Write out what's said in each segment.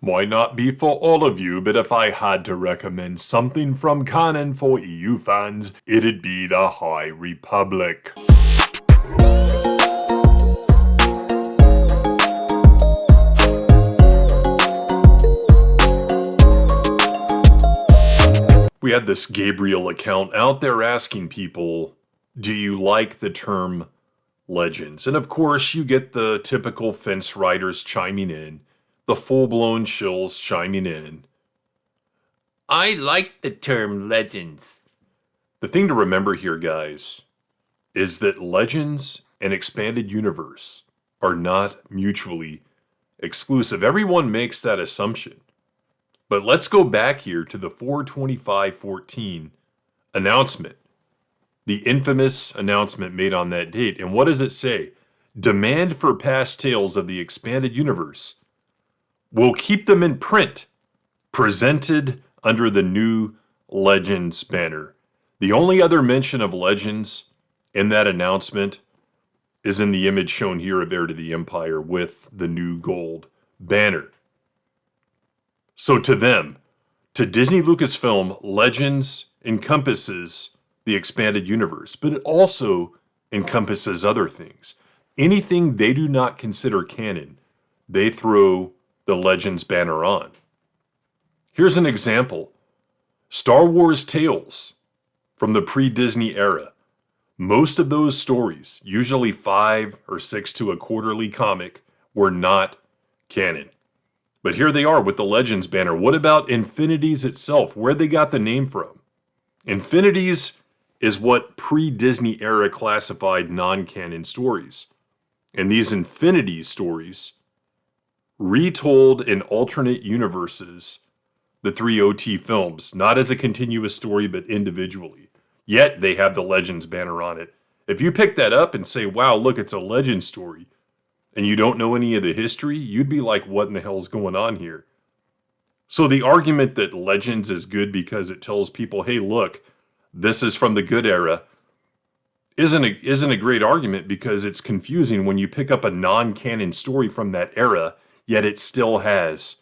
Might not be for all of you, but if I had to recommend something from canon for EU fans, it'd be the High Republic. We had this Gabriel account out there asking people, do you like the term legends? And of course, you get the typical fence riders chiming in, the full-blown shills chiming in. I like the term legends. The thing to remember here, guys, is that legends and expanded universe are not mutually exclusive. Everyone makes that assumption. But let's go back here to the 4/25/14 announcement. The infamous announcement made on that date. And what does it say? Demand for past tales of the expanded universe. We'll keep them in print, presented under the new Legends banner. The only other mention of Legends in that announcement is in the image shown here of Heir to the Empire with the new gold banner. So to them, to Disney Lucasfilm, Legends encompasses the expanded universe, but it also encompasses other things. Anything they do not consider canon, they throw the Legends banner on. Here's an example. Star Wars tales from the pre-Disney era. Most of those stories, usually 5 or 6 to a quarterly comic, were not canon. But here they are with the Legends banner. What about Infinities itself? Where they got the name from? Infinities is what pre-Disney era classified non-canon stories. And these Infinities stories retold in alternate universes the 3 OT films, not as a continuous story, but individually. Yet they have the Legends banner on it. If you pick that up and say, wow, look, it's a Legends story, and you don't know any of the history, you'd be like, what in the hell's going on here? So the argument that Legends is good because it tells people, hey, look, this is from the good era, isn't a great argument because it's confusing when you pick up a non-canon story from that era, yet it still has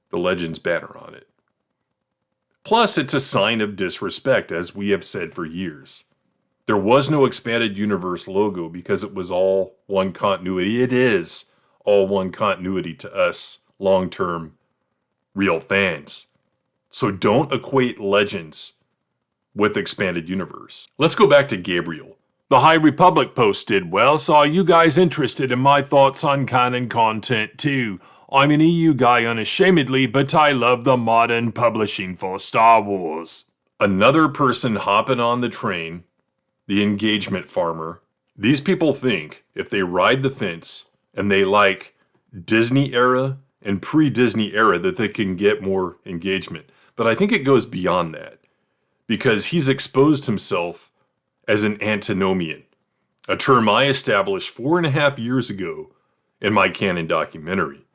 the Legends banner on it. Plus, it's a sign of disrespect, as we have said for years. There was no expanded universe logo because it was all one continuity. It is all one continuity to us long-term real fans. So don't equate Legends with expanded universe. Let's go back to Gabriel. The High Republic post did well. Saw you guys interested in my thoughts on canon content too. I'm an EU guy unashamedly, but I love the modern publishing for Star Wars. Another person hopping on the train, the engagement farmer. These people think if they ride the fence and they like Disney era and pre-Disney era that they can get more engagement. But I think it goes beyond that because he's exposed himself as an antinomian, a term I established 4.5 years ago in my canon documentary,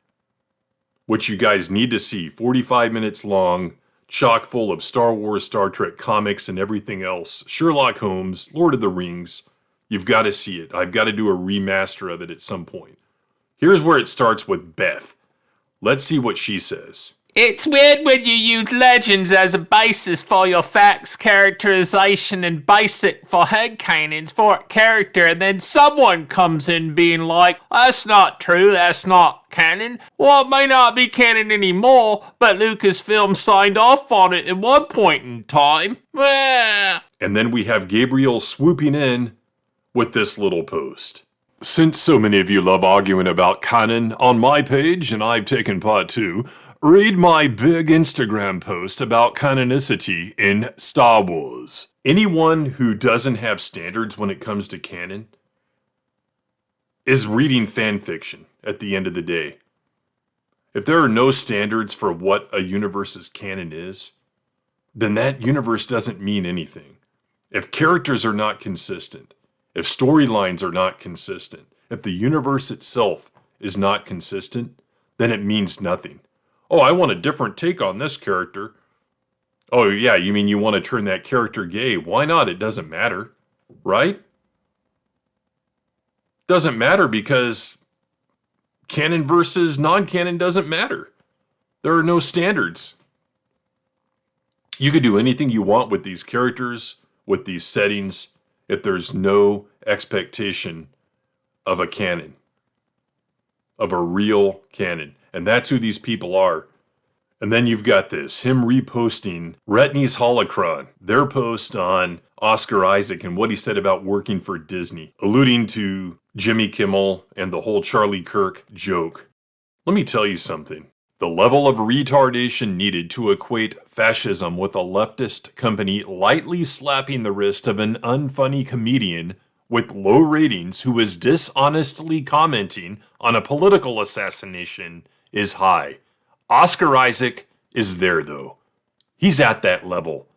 which you guys need to see, 45 minutes long, chock full of Star Wars, Star Trek comics, and everything else. Sherlock Holmes, Lord of the Rings. You've got to see it. I've got to do a remaster of it at some point. Here's where it starts with Beth. Let's see what she says. It's weird when you use legends as a basis for your facts, characterization, and basic for headcanons for a character, and then someone comes in being like, that's not true, that's not canon. Well, it may not be canon anymore, but Lucasfilm signed off on it at one point in time. And then we have Gabriel swooping in with this little post. Since so many of you love arguing about canon on my page, and I've taken part too, read my big Instagram post about canonicity in Star Wars. Anyone who doesn't have standards when it comes to canon is reading fan fiction at the end of the day. If there are no standards for what a universe's canon is, then that universe doesn't mean anything. If characters are not consistent, if storylines are not consistent, if the universe itself is not consistent, then it means nothing. Oh, I want a different take on this character. Oh, yeah, you mean you want to turn that character gay? Why not? It doesn't matter, right? Doesn't matter because canon versus non-canon doesn't matter. There are no standards. You could do anything you want with these characters, with these settings, if there's no expectation of a canon, of a real canon. And that's who these people are. And then you've got this, him reposting Retney's Holocron, their post on Oscar Isaac and what he said about working for Disney, alluding to Jimmy Kimmel and the whole Charlie Kirk joke. Let me tell you something. The level of retardation needed to equate fascism with a leftist company lightly slapping the wrist of an unfunny comedian with low ratings who is dishonestly commenting on a political assassination is high. Oscar Isaac is there, though. He's at that level.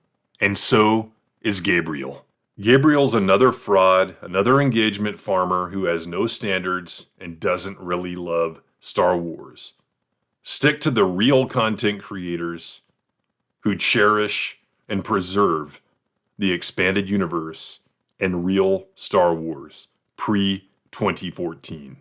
And so is Gabriel. Gabriel's another fraud, another engagement farmer who has no standards and doesn't really love Star Wars. Stick to the real content creators who cherish and preserve the expanded universe and real Star Wars pre-2014.